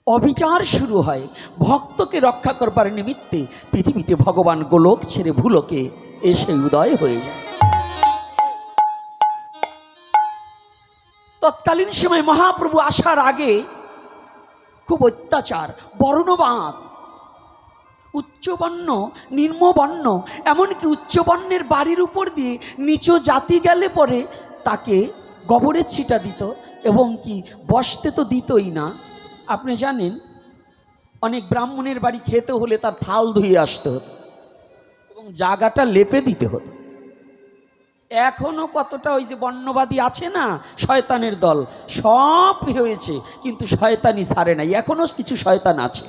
অবিচার শুরু হয়। ভক্তকে রক্ষা করবার নিমিত্তে পৃথিবীতে ভগবান গোলক ছেড়ে ভুলোকে এসে উদয় হয়ে যায়। তৎকালীন সময় মহাপ্রভু আসার আগে খুব অত্যাচার, বর্ণবাদ, উচ্চবর্ণ নিম্নবর্ণ, এমনকি উচ্চবর্ণের বাড়ির উপর দিয়ে নিচ জাতি গেলে পরে তাকে গোবরের ছিটা দিত, এবং কি বসতে তো দিতই না। আপনি জানেন অনেক ব্রাহ্মণের বাড়ি খেতে হলে তার থাল ধুয়ে আসতে হতো এবং জায়গাটা লেপে দিতে হতো। এখনো কতটা ওই যে বর্ণবাদী আছে না, শয়তানের দল, সব হয়েছে কিন্তু শয়তানি ছাড়ে নাই, এখনো কিছু শয়তান আছে।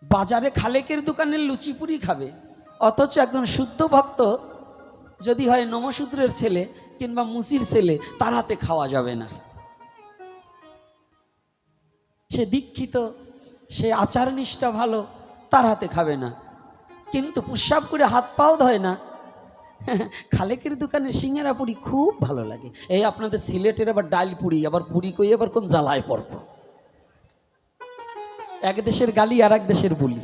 বাজারে খালেকের দোকানের লুচিপুরি খাবে, অথচ একজন শুদ্ধ ভক্ত যদি হয় নমশূদ্রের ছেলে কিংবা মুচির ছেলে, তার হাতে খাওয়া যাবে না। সে দীক্ষিত, সে আচার নিষ্ঠা ভালো, তার হাতে খাবে না। কিন্তু প্রস্রাব করে হাত পাও ধয় না, খালেকের দোকানের সিঙ্গারা পুরি খুব ভালো লাগে। এই আপনাদের সিলেটের আবার ডাল পুরি, আবার পুরি কই আবার কোন জ্বালায় পড়ব। এক দেশের গালি আর এক দেশের বলি।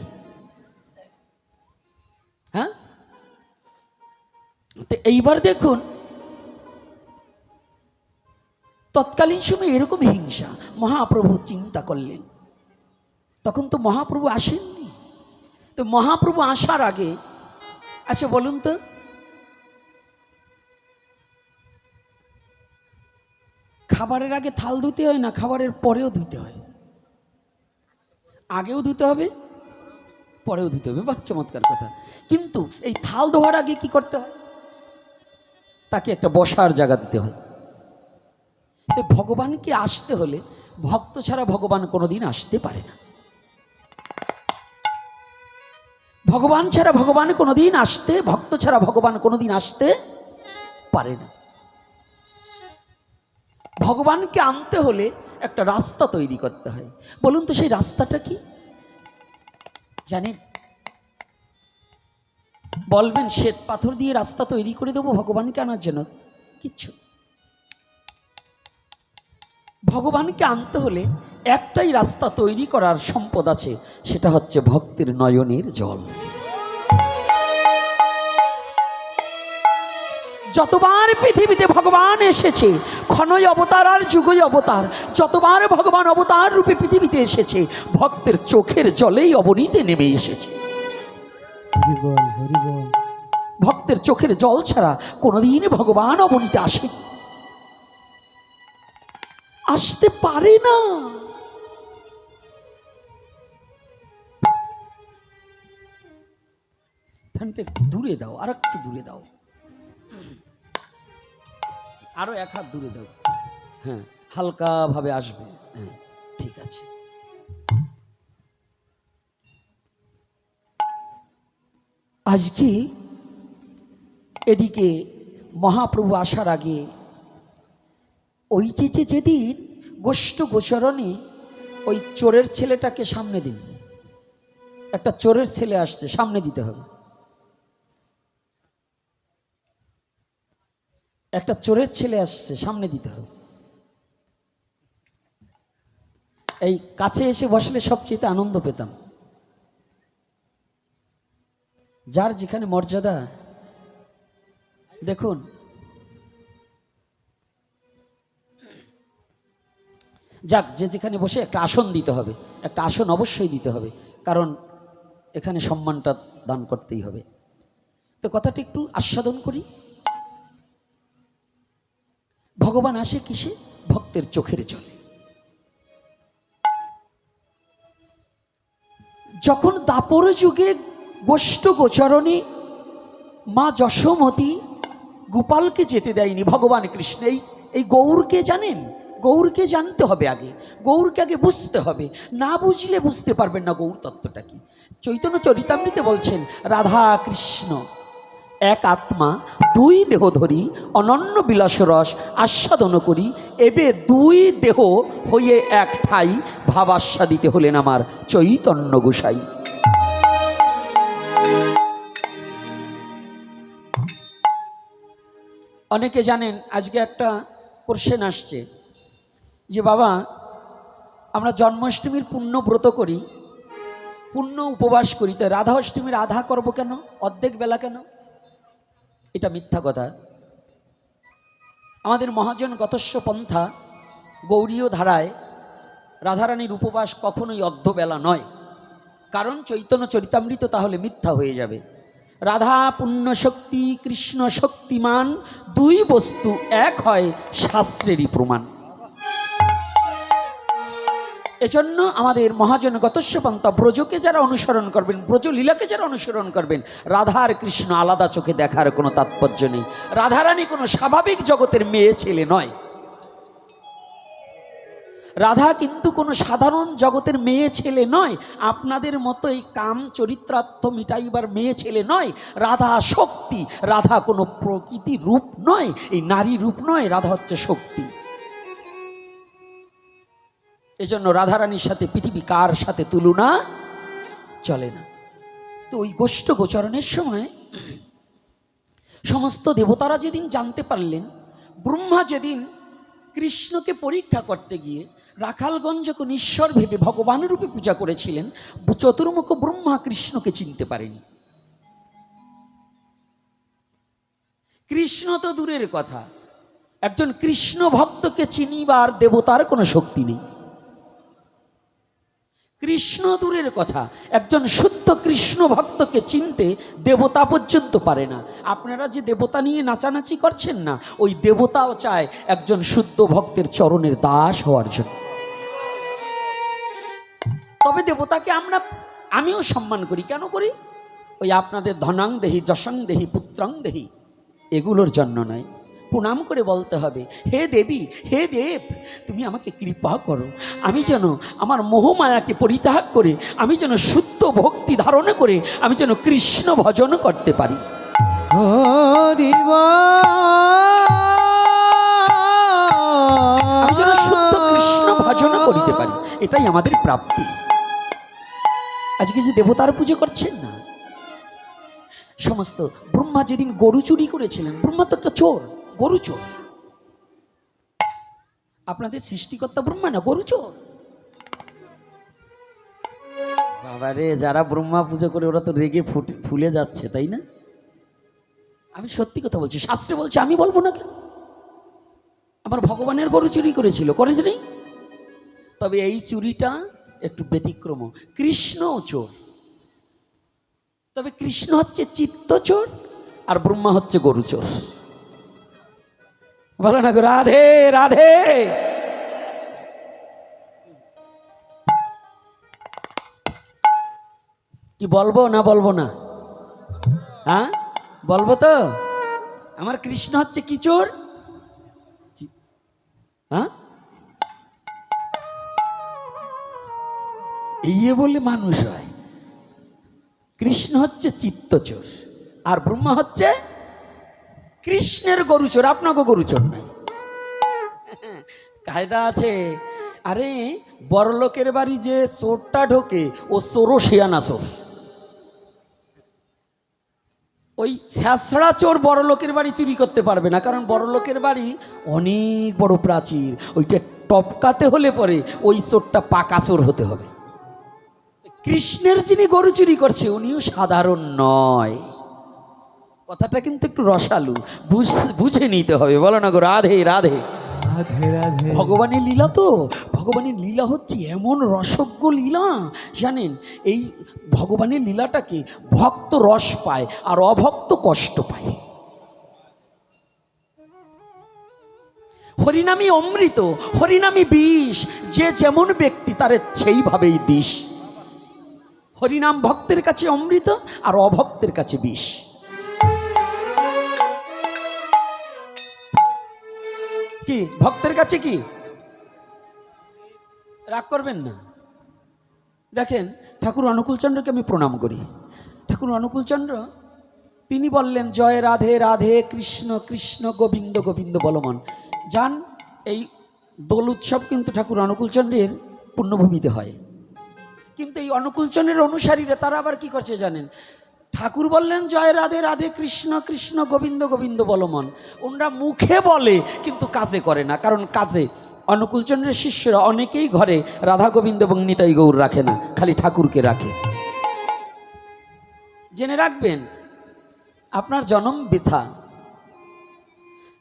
হ্যাঁ, তো এইবার দেখুন তৎকালীন সময় এরকম হিংসা। মহাপ্রভু চিন্তা করলেন, তখন তো মহাপ্রভু আসেননি। তো মহাপ্রভু আসার আগে, আচ্ছা বলুন তো, খাবারের আগে থাল ধুতে হয় না খাবারের পরেও ধুতে হয়? আগেও ধুতে হবে, পরেও ধুতে হবে। বাহ, চমৎকার কথা। কিন্তু এই থাল ধোয়ার আগে কি করতে হয়? তাকে একটা বসার জায়গা দিতে হয়। তো ভগবানকে আসতে হলে ভক্ত ছাড়া ভগবান কোনোদিন আসতে পারে না। ভগবান ছাড়া ভগবান কোনোদিন আসতে, ভক্ত ছাড়া ভগবান কোনোদিন আসতে পারে না। ভগবানকে আনতে হলে একটা রাস্তা তৈরি করতে হয়। বলুন তো সেই রাস্তাটা কি জানেন? বলবেন শ্বেত পাথর দিয়ে রাস্তা তৈরি করে দেবো ভগবানকে আনার জন্য? কিচ্ছু। ভগবানকে আনতে হলে একটাই রাস্তা তৈরি করার সম্পদ আছে, সেটা হচ্ছে ভক্তের নয়নের জল। যতবার পৃথিবীতে ভগবান এসেছে, ক্ষণই অবতার আর যুগই অবতার, যতবার ভগবান অবতার রূপে পৃথিবীতে এসেছে, ভক্তের চোখের জলেই অবনীতে নেমে এসেছে। ভক্তের চোখের জল ছাড়া কোনোদিন ভগবান অবনীতে আসে, আসতে পারে না। ফ্যানটা একটু দূরে দাও, আর একটু দূরে দাও, আরো এক হাত দূরে দাও। হ্যাঁ, হালকা ভাবে আসবে। হ্যাঁ, ঠিক আছে। আজকে এদিকে মহাপ্রভু আসার আগে ওই যে যেদিন গোষ্ঠ গোচরণে ওই চোরের ছেলেটাকে সামনে দিন। একটা চোরের ছেলে আসছে, সামনে দিতে হবে। একটা চোরের ছেলে আসছে, সামনে দিতে হবে। এই কাছে এসে বসলে সবচেয়ে আনন্দ পেতাম। যার যেখানে মর্যাদা, দেখুন যাক, যে যেখানে বসে একটা আসন দিতে হবে, একটা আসন অবশ্যই দিতে হবে, কারণ এখানে সম্মানটা দান করতেই হবে। তো কথাটা একটু আস্বাদন করি। ভগবান আসে কিসে? ভক্তের চোখের জলে। যখন দাপর যুগে গোষ্ঠ গোচরণে মা যশোমতী গোপালকে যেতে দেয়নি, ভগবান কৃষ্ণ এই গৌরকে জানেন? গৌরকে জানতে হবে আগে, গৌরকে আগে বুঝতে হবে, না বুঝলে বুঝতে পারবেন না গৌর তত্ত্বটা কি। চৈতন্য চরিতামৃতে বলছেন, রাধা কৃষ্ণ এক আত্মা দুই দেহ ধরি অনন্য বিলাস রস আস্বাদন করি, এবে দুই দেহ হইয়ে এক ঠাই ভাব আস্বাদিতে হলেন আমার চৈতন্য গোসাই। অনেকে জানেন আজকে একটা কোশ্চেন আসছে, যে বাবা আমরা জন্মাষ্টমীর পুণ্য ব্রত করি, পুণ্য উপবাস করি, তো রাধা অষ্টমীর আধা করব কেন, অর্ধেক বেলা কেন? এটা মিথ্যা কথা। আমাদের মহাজন গতস্ব পন্থা গৌড়ীয় ধারায় রাধারানীর উপবাস কখনোই অর্ধবেলা নয়, কারণ চৈতন্য চরিতামৃত তাহলে মিথ্যা হয়ে যাবে। রাধা পুণ্য শক্তি, কৃষ্ণ শক্তিমান, দুই বস্তু এক হয় শাস্ত্রেরই প্রমাণ। এজন্য আমাদের মহাজন গতস্ব পন্থা ব্রজকে যারা অনুসরণ করবেন, ব্রজলীলাকে যারা অনুসরণ করবেন, রাধা আর কৃষ্ণ আলাদা চোখে দেখার কোনো তাৎপর্য নেই। রাধারানী কোনো স্বাভাবিক জগতের মেয়ে ছেলে নয়, রাধা কিন্তু কোনো সাধারণ জগতের মেয়ে ছেলে নয়, আপনাদের মতো এই কাম চরিত্রার্থ মিটাইবার মেয়ে ছেলে নয়। রাধা শক্তি, রাধা কোনো প্রকৃতি রূপ নয়, এই নারী রূপ নয়, রাধা হচ্ছে শক্তি। এজন্য রাধারানীর সাথে পৃথিবী কার সাথে তুলনা চলে না। তো ওই গোষ্ঠ গোচরণের সময় সমস্ত দেবতারা যেদিন জানতে পারলেন, ব্রহ্মা যেদিন কৃষ্ণকে পরীক্ষা করতে গিয়ে রাখালগঞ্জকে ঈশ্বর ভেবে ভগবান রূপে পূজা করেছিলেন, চতুর্মুখ ব্রহ্মা কৃষ্ণকে চিনতে পারেনি। কৃষ্ণ তো দূরের কথা, একজন কৃষ্ণ ভক্তকে চিনিবার দেবতার কোনো শক্তি নেই। কৃষ্ণ দূরের কথা, একজন শুদ্ধ কৃষ্ণ ভক্তকে চিনতে দেবতা পর্যন্ত পারে না। আপনারা যে দেবতা নিয়ে নাচানাচি করছেন না, ওই দেবতাও চায় একজন শুদ্ধ ভক্তের চরণের দাস হওয়ার জন্য। তবে দেবতাকে আমিও সম্মান করি। কেন করি? ওই আপনাদের ধনাং দেহি, যশং দেহি, পুত্রং দেহি, এগুলোর জন্য নয়। প্রণাম করে বলতে হবে, হে দেবী, হে দেব, তুমি আমাকে কৃপা করো, আমি যেন আমার মোহমায়াকে পরিত্যাগ করে, আমি যেন শুদ্ধ ভক্তি ধারণ করে, আমি যেন কৃষ্ণ ভজন করতে পারি। আমি যেন শুদ্ধ কৃষ্ণ ভজন করিতে পারি, এটাই আমাদের প্রাপ্তি। আজকে যে দেবতার পুজো করছেন না, সমস্ত ব্রহ্মা যেদিন গরু চুরি করেছিলেন, ব্রহ্মা তো একটা চোর, গরু চোর। আপনাদের সৃষ্টিকর্তা ব্রহ্মা না, গরু চোর। বাবারে, যারা ব্রহ্মা পুজো করে ওরা তো রেগে ফুলে যাচ্ছে, তাই না? আমি সত্যি কথা বলছি, শাস্ত্রে বলছে, আমি বলবো না কেন? আমার ভগবানের গরু চুরি করেছিল, করেছে নেই? তবে এই চুরিটা একটু ব্যতিক্রম, কৃষ্ণ চোর। তবে কৃষ্ণ হচ্ছে চিত্ত চোর আর ব্রহ্মা হচ্ছে গরু চোর। বলো না, রাধে রাধে। কি বলবো না বলবো না? হ্যাঁ বলবো তো। আমার কৃষ্ণ হচ্ছে কি চোর? হ্যাঁ, এই বলে মানুষ হয়। কৃষ্ণ হচ্ছে চিত্তচোর আর ব্রহ্মা হচ্ছে কৃষ্ণের গরুচোর। আপনাকে গরুচোর নাই, কায়দা আছে। আরে বড়লোকের বাড়ি যে চোরটা ঢোকে, ও চোরও শিয়ানা চোর। ওই ছ্যাঁচড়া চোর বড়লোকের বাড়ি চুরি করতে পারবে না, কারণ বড়লোকের বাড়ি অনেক বড় প্রাচীর, ওইটা টপকাতে হলে পরে ওই চোরটা পাকা চোর হতে হবে। কৃষ্ণের যিনি গরু চুরি করছে, উনিও সাধারণ নয়। কথাটা কিন্তু একটু রসালু, বুঝে নিতে হবে। বলো না গো, রাধে রাধে। ভগবানের লীলা তো, ভগবানের লীলা হচ্ছে এমন রসজ্ঞ লীলা, জানেন? এই ভগবানের লীলাটাকে ভক্ত রস পায় আর অভক্ত কষ্ট পায়। হরিনামী অমৃত, হরিনামী বিষ, যে যেমন ব্যক্তি তার সেইভাবেই দিস। হরিনাম ভক্তের কাছে অমৃত আর অভক্তের কাছে বিষ। কি ভক্তের কাছে কি? রাগ করবেন না। দেখেন, ঠাকুর অনুকূলচন্দ্রকে আমি প্রণাম করি। ঠাকুর অনুকূলচন্দ্র তিনি বললেন, জয় রাধে রাধে, কৃষ্ণ কৃষ্ণ গোবিন্দ গোবিন্দ বলমন। যান, এই দোল উৎসব কিন্তু ঠাকুর অনুকূলচন্দ্রের পুণ্যভূমিতে হয়। কিন্তু এই অনুকূলচন্দ্রের অনুসারীরা তারা আবার কি করছে জানেন? ঠাকুর বললেন জয় রাধে রাধে, কৃষ্ণ কৃষ্ণ গোবিন্দ গোবিন্দ বলমন। ওনারা মুখে বলে কিন্তু কাজে করে না, কারণ কাজে অনুকূলচন্দ্রের শিষ্যরা অনেকেই ঘরে রাধা গোবিন্দ এবং নিতাই গৌর রাখে না, খালি ঠাকুরকে রাখে। জেনে রাখবেন আপনার জন্ম বৃথা।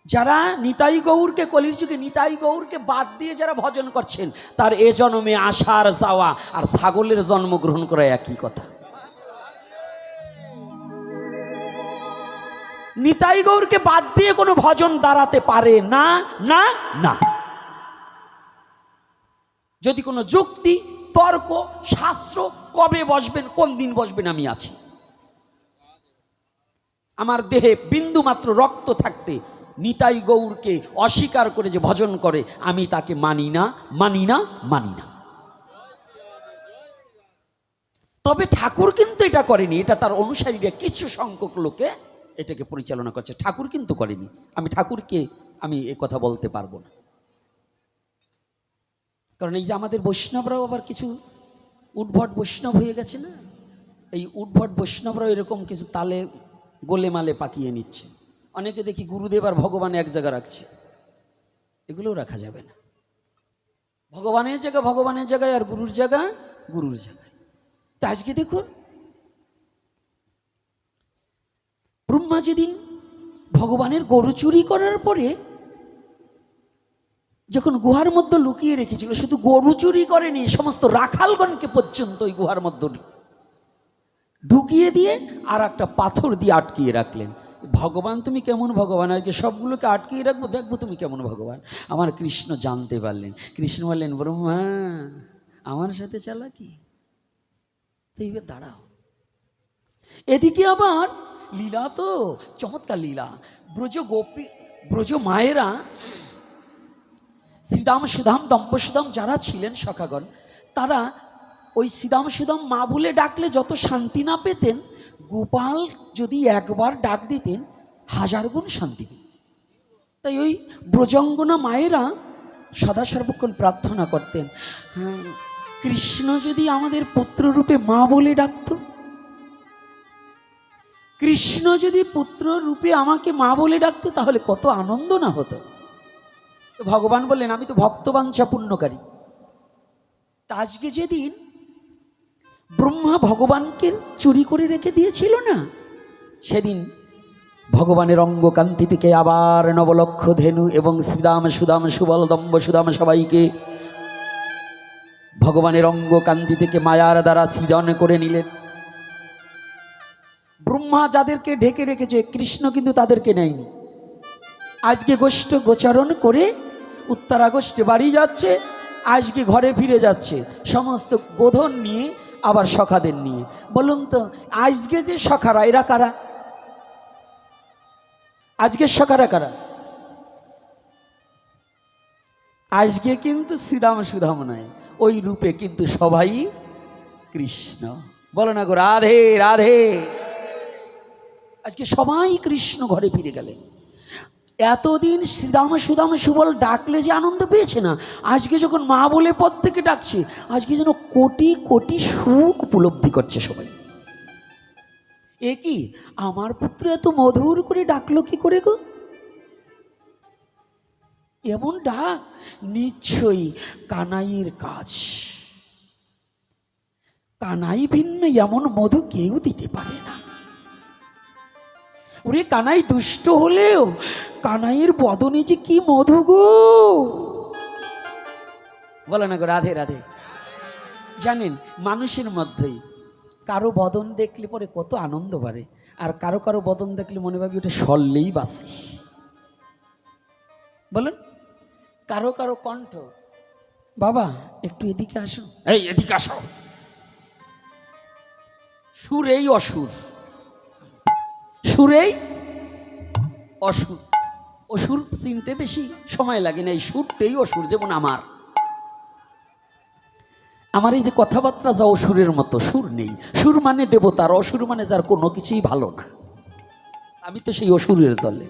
যারা নিতাই গৌরকে, কলির যুগে নিতাই গৌরকে বাদ দিয়ে যারা ভজন করছেন, তার এ জন্মে আসার যাওয়া আর ছাগলের জন্মগ্রহণ করা একই কথা। নিতাই গৌরকে বাদ দিয়ে কোনো ভজন দাঁড়াতে পারে না, না, না। যদি কোনো যুক্তি, তর্ক, শাস্ত্র, কবে বসবেন, কোন দিন বসবেন, আমি আছি। আমার দেহে বিন্দু মাত্র রক্ত থাকতে নিতাই গৌরকে অস্বীকার করে যে ভজন করে, আমি তাকে মানি না, মানি না, মানি না। তবে ঠাকুর কিন্তু এটা করেনি, এটা তার অনুসারীরা কিছু সংখ্যক লোকে এটাকে পরিচালনা করছে, ঠাকুর কিন্তু করেনি। আমি ঠাকুরকে আমি এ কথা বলতে পারবো না, কারণ এই যে আমাদের বৈষ্ণবরাও আবার কিছু উদ্ভট বৈষ্ণব হয়ে গেছে না, এই উদ্ভট বৈষ্ণবরাও এরকম কিছু তালে গোলেমালে পাকিয়ে নিচ্ছে। অনেকে দেখি গুরুদেব আর ভগবান এক জায়গা রাখছে, এগুলোও রাখা যাবে না। ভগবানের জায়গা ভগবানের জায়গায়, আর গুরুর জায়গা গুরুর জায়গায়। তা আজকে দেখুন, ব্রহ্মা যেদিন ভগবানের গরু চুরি করার পরে যখন গুহার মধ্যে লুকিয়ে রেখেছিল, শুধু গরু চুরি করেনি, সমস্ত রাখালগণকে পর্যন্ত ওই গুহার মধ্যে ঢুকিয়ে দিয়ে আর একটা পাথর দিয়ে আটকিয়ে রাখলেন। ভগবান তুমি কেমন ভগবান, আর কি সবগুলোকে আটকিয়ে রাখবো, দেখবো তুমি কেমন ভগবান। আমার কৃষ্ণ জানতে পারলেন, কৃষ্ণ বললেন, ব্রহ্মা আমার সাথে চালাকি, এইবার দাঁড়াও। এদিকে আবার লীলা তো চমৎকার লীলা। ব্রজ মায়েরা শ্রীদাম সুদাম দম্ব সুদাম যারা ছিলেন সখাগণ, তারা ওই শ্রীদাম সুদাম মা বলে ডাকলে যত শান্তি না পেতেন, গোপাল যদি একবার ডাক দিতেন 1000 গুণ শান্তি পেতেন। তাই ওই ব্রজঙ্গনা মায়েরা সদা সর্বক্ষণ প্রার্থনা করতেন, হ্যাঁ কৃষ্ণ যদি আমাদের পুত্ররূপে মা বলে ডাকত, কৃষ্ণ যদি পুত্র রূপে আমাকে মা বলে ডাকতো, তাহলে কত আনন্দ না হতো। ভগবান বললেন, আমি তো ভক্তবাঞ্ছা পূর্ণকারী। তা আজকে যেদিন ব্রহ্মা ভগবানকে চুরি করে রেখে দিয়েছিল না, সেদিন ভগবানের অঙ্গকান্তি থেকে আবার নবলক্ষ ধেনু এবং শ্রীদাম সুদাম সুবল দম্ব সুদাম সবাইকে ভগবানের অঙ্গকান্তি থেকে মায়ার দ্বারা সৃজন করে নিলেন। ব্রহ্মা যাদেরকে ঢেকে রেখেছে, কৃষ্ণ কিন্তু তাদেরকে নেয়নি। আজকে গোষ্ঠ গোচারণ করে উত্তরাগোষ্ঠে বাড়ি যাচ্ছে, আজকে ঘরে ফিরে যাচ্ছে সমস্ত গোধন নিয়ে, আবার সখাদের নিয়ে। বলুন তো, আজকে যে সখারা, এরা কারা? আজকে সখারা কারা? আজকে কিন্তু শ্রীদাম সুদাম নয়, ওই রূপে কিন্তু সবাই কৃষ্ণ। বলো না গো রাধে রাধে। আজকে সবাই কৃষ্ণ ঘরে ফিরে গেলেন। এতদিন শ্রীদাম সুদাম সুবল ডাকলে যে আনন্দ পেয়েছে না, আজকে যখন মা বলে পদ থেকে ডাকছে, আজকে যেন কোটি কোটি সুখ উপলব্ধি করছে সবাই। এ কি, আমার পুত্র এত মধুর করে ডাকলো কি করে গো? এমন ডাক নিশ্চয়ই কানাইয়ের কাজ। কানাই ভিন্ন এমন মধু কেউ দিতে পারে না। ওরে কানাই দুষ্ট হলেও কানাইয়ের বদনে যে কি মধু গো। বলে না গো রাধে রাধে। জানেন, মানুষের মধ্যেই কারো বদন দেখলে পরে কত আনন্দ বাড়ে, আর কারো কারো বদন দেখলে মনে ভাবি ওটা সরলেই বাসে। বলেন, কারো কারো কণ্ঠ, বাবা একটু এদিকে আসো, এই এদিকে আসো, সুরেই অসুর, সুরেই অসুর। অসুর চিনতে বেশি সময় লাগে না, এই সুরটাই অসুর। যেমন আমার এই যে কথাবার্তা যা অসুরের মতো, সুর নেই। সুর মানে দেবতার, অসুর মানে যার কোনো কিছুই ভালো না। আমি তো সেই অসুরের দলে।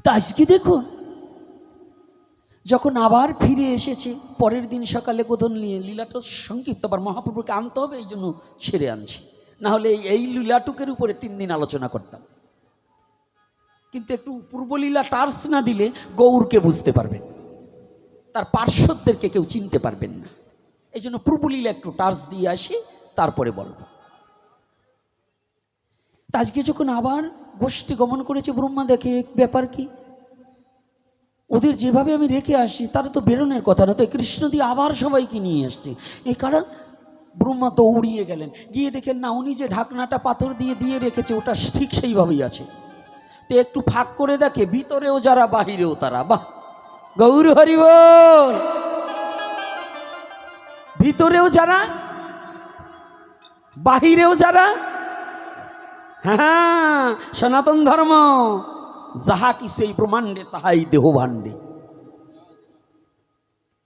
তা আজকে দেখুন, যখন আবার ফিরে এসেছে, পরের দিন সকালে গোধন নিয়ে, লীলাটা সংক্ষিপ্ত, আবার মহাপ্রভুকে আনতে হবে, এই জন্য সেরে আনছি, না হলে এই লীলাটুকের উপরে 3 দিন আলোচনা করতাম। কিন্তু একটু পূর্বলীলা টার্স না দিলে গৌরকে বুঝতে পারবেন, তার পার্শ্বদেরকে কেউ চিনতে পারবেন না। এই জন্য পূর্বলীলা একটু টার্স দিয়ে আসি, তারপরে বলবো। আজকে যখন আবার গোষ্ঠী গমন করেছে ব্রহ্মা, দেখে ব্যাপার কি, ওদের যেভাবে আমি রেখে আসি তারা তো বেরোনোর কথা না, তো কৃষ্ণ দিয়ে আবার সবাইকে নিয়ে আসছে। এই কারণ ব্রহ্মা তো উড়িয়ে গেলেন, গিয়ে দেখেন না উনি যে ঢাকনাটা পাথর দিয়ে দিয়ে রেখেছে ওটা ঠিক সেইভাবেই আছে। তো একটু ফাঁক করে দেখে, ভিতরেও যারা বাহিরেও তারা। বাহ, গৌর হরি বল। ভিতরেও যারা বাহিরেও যারা, হ্যাঁ, সনাতন ধর্ম যাহা কি সেই ব্রহ্মাণ্ডে তাহাই দেহ ভাণ্ডে।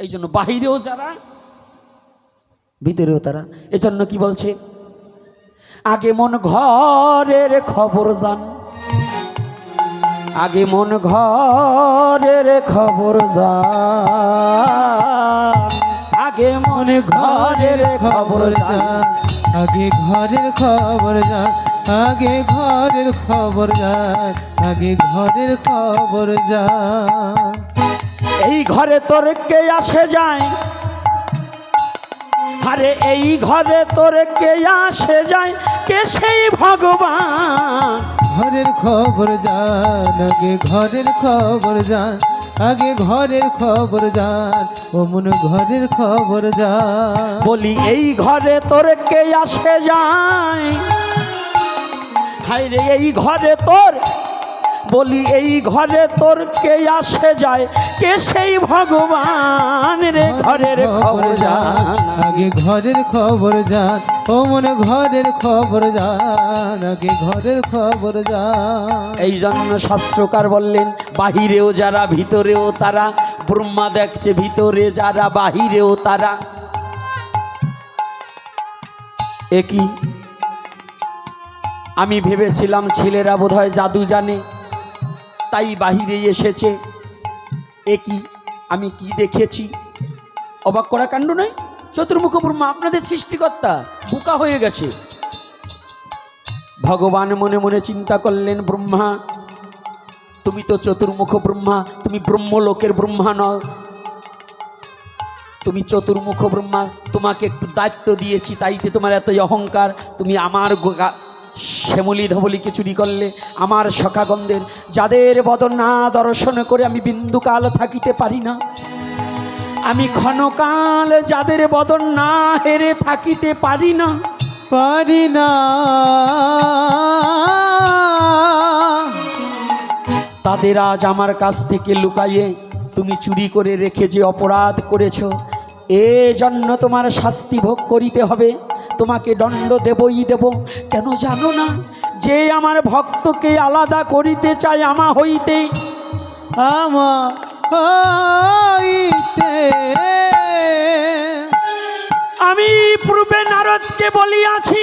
এই জন্য বাহিরেও যারা ভিতরেও তারা। এজন্য কি বলছে, আগে মন ঘরের খবর জান, আগে মন ঘরের খবর জান, আগে মন ঘরের খবর জান, আগে ঘরের খবর জান, আগে ঘরের খবর জান, আগে ঘরের খবর জান। এই ঘরে তোর কে আসে যায়, আরে এই ঘরে তোর কে আসে যায়, কে সেই ভগবান। ঘরের খবর জান, আগে ঘরের খবর জান, আগে ঘরের খবর জান, ও মন ঘরের খবর জান। বলি এই ঘরে তোর কে আসে যায়, হায় রে এই ঘরে তোর, বলি এই ঘরে তোর কে আসে যায়, কে সেই ভগবান রে। ঘরের খবর জান, আগে ঘরের খবর জান, ও মন ঘরের খবর জান, আগে ঘরের খবর জান। এই জন্য শাস্ত্রকার বললেন, বাহিরেও যারা ভিতরেও তারা। ব্রহ্মা দেখছে ভিতরে যারা বাহিরেও তারা। একই আমি ভেবেছিলাম ছেলেরা বোধহয় জাদু জানে, তাই বাহিরে এসেছে। একই আমি কি দেখেছি, অবাক করা কাণ্ড নয়। চতুর্মুখ ব্রহ্মা আপনাদের সৃষ্টিকর্তা বোকা হয়ে গেছে। ভগবান মনে মনে চিন্তা করলেন, ব্রহ্মা তুমি তো চতুর্মুখ ব্রহ্মা, তুমি ব্রহ্মলোকের ব্রহ্মা নও, তুমি চতুর্মুখ ব্রহ্মা। তোমাকে একটু দায়িত্ব দিয়েছি, তাইতে তোমার এতই অহংকার। তুমি আমার শ্যামলী ধবলীকে চুরি করলে, আমার সখাগণদের যাদের বদন না দর্শন করে আমি বিন্দুকাল থাকিতে পারি না, আমি ক্ষণকাল যাদের বদন না হেরে থাকিতে পারি না, পারি না। তাদের আজ আমার কাছ থেকে লুকাইয়ে তুমি চুরি করে রেখে যে অপরাধ করেছ, এ জন্য তোমার শাস্তি ভোগ করিতে হবে। তোমাকে দণ্ড দেবই দেব। কেন জানো না, যে আমার ভক্তকে আলাদা করিতে চায় আমা হইতে, আমা হইতে, আমি পূর্বে নারদকে বলিয়াছি,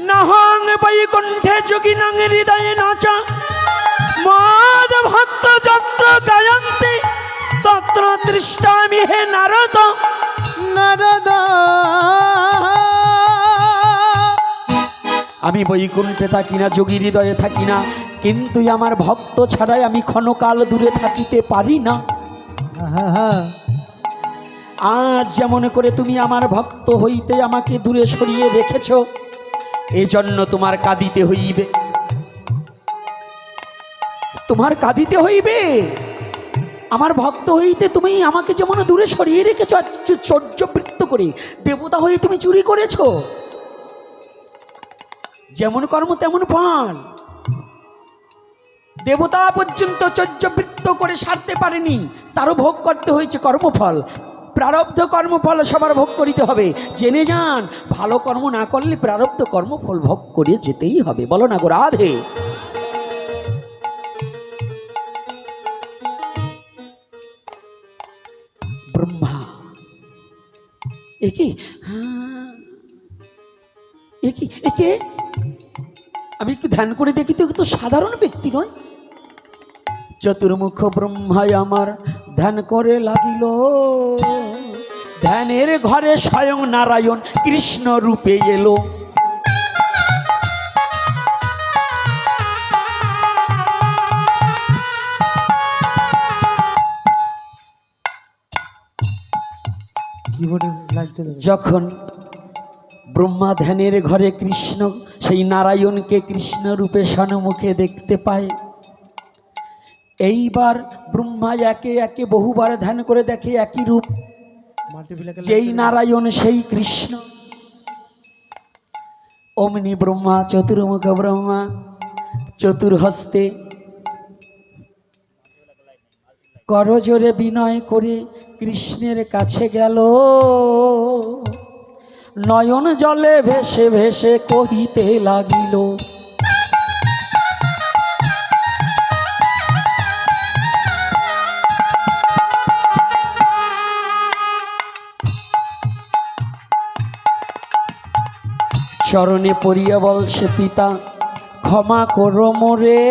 নাহং বৈকুণ্ঠে যোগিনাং হৃদয়ে নাচা মদ ভক্ত যত্র গায়ন্তি তত্র তৃষ্টামি হে নারদ। নারদ, আমি বৈকুণ্ঠে থাকি না, যোগী হৃদয়ে থাকি না, কিন্তু আমার ভক্ত ছাড়াই আমি ক্ষণকাল দূরে থাকিতে পারি না। আজ যেমন করে তুমি আমার ভক্ত হইতে আমাকে দূরে সরিয়ে রেখেছ, এজন্য তোমার কাঁদিতে হইবে, তোমার কাঁদিতে হইবে। আমার ভক্ত হইতে তুমি আমাকে যেমন দূরে সরিয়ে রেখেছ, চর্যবৃত্ত করে দেবতা হয়ে তুমি চুরি করেছ। যেমন কর্ম তেমন ফল। দেবতা পর্যন্ত চর্যবৃত্ত করে সারতে পারেনি, তারও ভোগ করতে হয়েছে কর্মফল। প্রারব্ধ কর্মফল সবার ভোগ করিতে হবে। জেনে যান, ভালো কর্ম না করলে প্রারব্ধ কর্মফল ভোগ করে যেতেই হবে। বলো না গো রাধে। ব্রহ্মা একে, একে একে আমি একটু ধ্যান করে দেখি তো, তো সাধারণ ব্যক্তি নয়। চতুর্মুখ ব্রহ্মায় আমার ধ্যান করে লাগিল, ধ্যানের ঘরে স্বয়ং নারায়ণ কৃষ্ণ রূপে এলো। ঘুরে লাগছে তো। যখন ব্রহ্মা ধ্যানের ঘরে কৃষ্ণ সেই নারায়ণকে কৃষ্ণ রূপে সন্মুখে দেখতে পায়, এইবার ব্রহ্মা একে একে বহুবার ধ্যান করে দেখে একই রূপ, মাটি বিলাকে যেই নারায়ণ সেই কৃষ্ণ। অমনি ব্রহ্মা চতুর্মুখ ব্রহ্মা চতুর্হস্তে করজোরে বিনয় করে কৃষ্ণের কাছে গেল, নয়ন জলে ভেসে ভেসে কহিতে লাগিল, চরণে পড়িয়া বলছে পিতা ক্ষমা করো মোরে,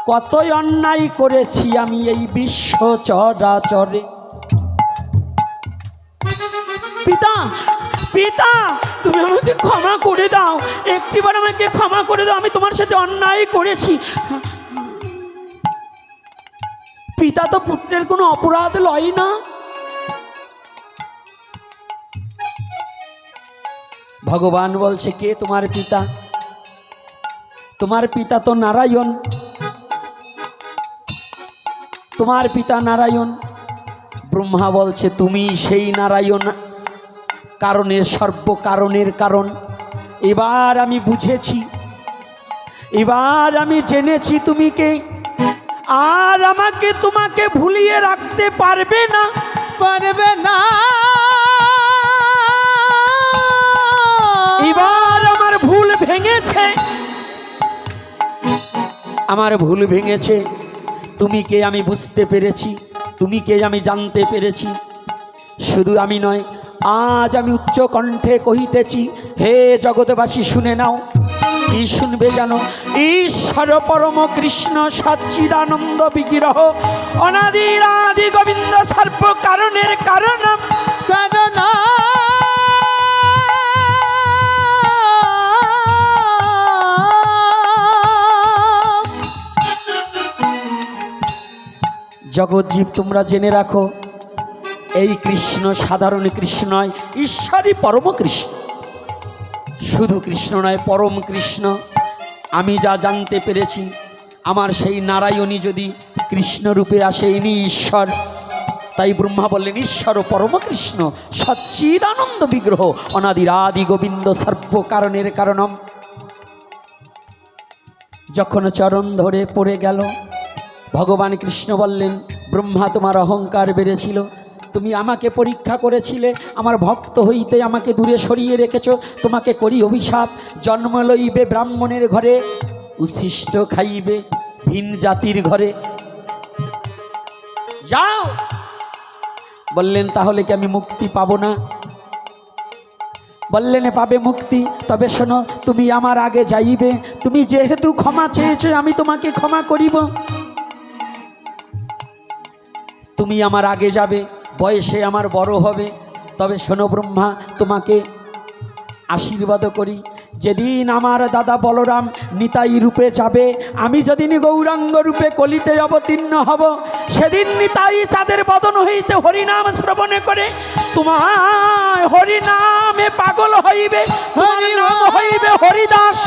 কতই অন্যায় করেছি আমি এই বিশ্ব চরাচরে। পিতা পিতা তুমি আমাকে ক্ষমা করে দাও, একটিবার আমাকে ক্ষমা করে দাও, আমি তোমার সাথে অন্যায় করেছি। পিতা তো পুত্রের কোনো অপরাধ লয় না। ভগবান বলছে কে তোমার পিতা? তোমার পিতা তো নারায়ণ, তোমার পিতা নারায়ণ। ব্রহ্মা বলছে তুমি সেই নারায়ণ, কারণের সর্বকারণের কারণ। এবার আমি বুঝেছি, এবার আমি জেনেছি তুমি কে, আর আমাকে তোমাকে ভুলিয়ে রাখতে পারবে না, পারবে না। এবার আমার ভুল ভেঙেছে, আমার ভুল ভেঙেছে। তুমি কে আমি বুঝতে পেরেছি, তুমি কে আমি জানতে পেরেছি। শুধু আমি নয়, আজ আমি উচ্চ কণ্ঠে কহিতেছি, হে জগৎবাসী শুনে নাও। কি শুনবে জানো? ঈশ্বর পরম কৃষ্ণ সচ্চিদানন্দ বিগ্রহ অনাদির আদি গোবিন্দ সর্ব কারণের কারণ। কারণ জগৎজীব তোমরা জেনে রাখো, এই কৃষ্ণ সাধারণ কৃষ্ণ নয়, ঈশ্বরই পরম কৃষ্ণ। শুধু কৃষ্ণ নয়, পরম কৃষ্ণ। আমি যা জানতে পেরেছি, আমার সেই নারায়ণী যদি কৃষ্ণ রূপে আসে, ইনি ঈশ্বর। তাই ব্রহ্মা বললেন ঈশ্বর পরম কৃষ্ণ সচ্চিদানন্দ বিগ্রহ অনাদির আদি গোবিন্দ সর্ব কারণের কারণম। যখন চরণ ধরে পড়ে গেল, ভগবান কৃষ্ণ বললেন ব্রহ্মা তোমার অহংকার বেড়েছিল, তুমি আমাকে পরীক্ষা করেছিলে, আমার ভক্ত হইতে আমাকে দূরে সরিয়ে রেখেছ, তোমাকে করি অভিশাপ, জন্ম লইবে ব্রাহ্মণের ঘরে, উচ্ছিষ্ট খাইবে ভিন জাতির ঘরে, যাও। বললেন তাহলে কি আমি মুক্তি পাবো না? বললেন পাবে মুক্তি, তবে শোনো তুমি আমার আগে যাইবে, তুমি যেহেতু ক্ষমা চেয়েছো আমি তোমাকে ক্ষমা করিব। তুমি আমার আগে যাবে, বয়সে আমার বড় হবে, তবে শোনো ব্রহ্মা তোমাকে আশীর্বাদ করি, যেদিন আমার দাদা বলরাম নিতাই রূপে যাবে, আমি যেদিন গৌরাঙ্গ রূপে কলিতে অবতীর্ণ হব, সেদিন নিতাই চাঁদের বদন হইতে হরিনাম শ্রবণে করে তোমার হরিনামে পাগল হইবে, তোমার নাম হইবে হরিদাস।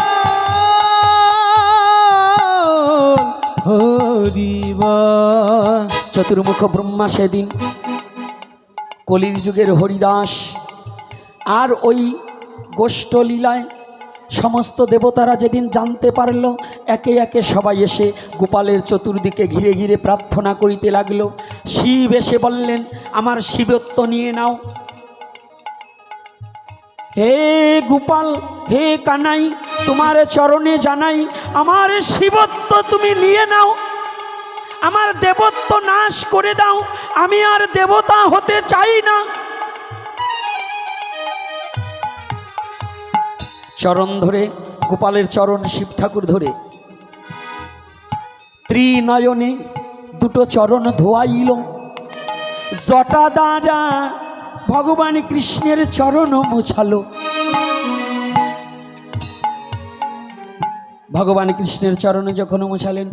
চতুর্মুখ ব্রহ্মা সেদিন কলির যুগের হরিদাস। আর ওই গোষ্ঠ লীলায় সমস্ত দেবতারা যেদিন জানতে পারল, একে একে সবাই এসে গোপালের চতুর্দিকে ঘিরে ঘিরে প্রার্থনা করিতে লাগলো। শিব এসে বললেন আমার শিবত্ব নিয়ে নাও। হে গোপাল, হে কানাই, তোমার চরণে জানাই আমার শিবত্ব তুমি নিয়ে নাও, আমার দেবত্ব নাশ করে দাও, আমি আর দেবতা হতে চাই না। চরণ ধরে, গোপালের চরণ শিব ঠাকুর ধরে ত্রিনয়নে দুটো চরণ ধোয়াইল, জটা দ্বারা ভগবান কৃষ্ণের চরণ মোছালো। ভগবান কৃষ্ণের চরণে যখন মোছালেন,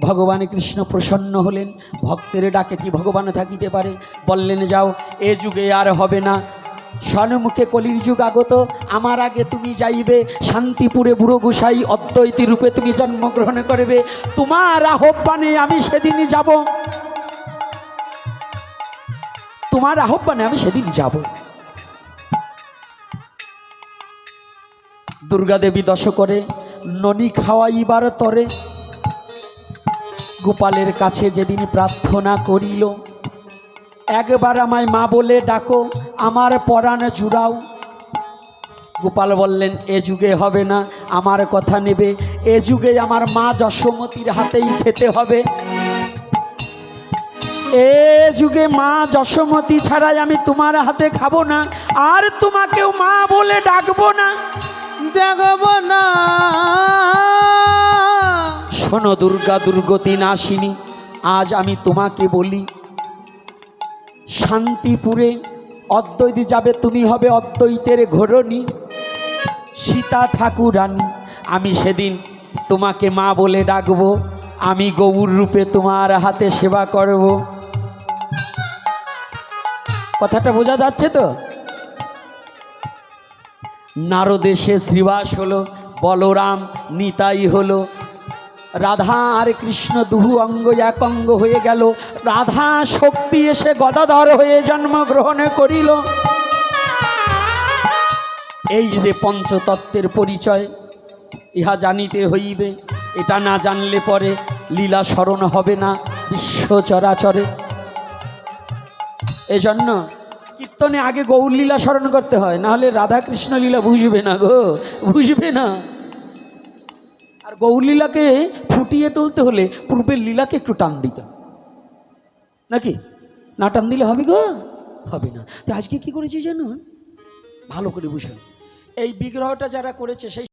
ভগবান কৃষ্ণ প্রসন্ন হলেন। ভক্তের ডাকে কি ভগবান থাকিতে পারে? বললেন, যাও, এ যুগে আর হবে না, সন্মুখে কলির যুগ আগত, আমার আগে তুমি যাইবে শান্তিপুরে বুড়ো গোসাই অদ্বৈতী রূপে তুমি জন্মগ্রহণ করবে, তোমার আহ্বানে আমি সেদিন যাব, তোমার আহ্বানে আমি সেদিন যাব। দুর্গা দেবী দশ করে ননি খাওয়াইবার তরে গোপালের কাছে যেদিন প্রার্থনা করিল, একবার আমায় মা বলে ডাকো, আমার পরাণ জুড়াও। গোপাল বললেন, এ যুগে হবে না, আমার কথা নেবে, এ যুগে আমার মা যশোমতীর হাতেই খেতে হবে, এ যুগে মা যশোমতী ছাড়াই আমি তোমার হাতে খাবো না, আর তোমাকেও মা বলে ডাকবো না, ডাকবো না। শোনো দুর্গা দুর্গতি নাশিনী, আজ আমি তোমাকে বলি, শান্তিপুরে অদ্বৈত যাবে, তুমি হবে অদ্বৈতের ঘোরণী, সীতা ঠাকুরানী। আমি সেদিন তোমাকে মা বলে ডাকবো, আমি গৌর রূপে তোমার হাতে সেবা করব। কথাটা বোঝা যাচ্ছে তো? নারদেশে শ্রীবাস হলো, বলরাম নিতাই হলো, রাধা আর কৃষ্ণ দুহু অঙ্গ এক অঙ্গ হয়ে গেল, রাধা শক্তি এসে গদাধর হয়ে জন্মগ্রহণ করিল। এই যে পঞ্চতত্ত্বের পরিচয়, ইহা জানিতে হইবে, এটা না জানলে পরে লীলা স্মরণ হবে না বিশ্ব চরাচরে। এজন্য কীর্তনে আগে গৌর লীলা স্মরণ করতে হয়, না হলে রাধা কৃষ্ণ লীলা বুঝবে না গো, বুঝবে না। আর গৌর লীলাকে ফুটিয়ে তুলতে হলে পূর্বের লীলাকে একটু টান দিতে, নাকি? না টান দিলে হবে গো, হবে না। তো আজকে কি করেছি জানো? ভালো করে বুঝুন। এই বিগ্রহটা যারা করেছে সেই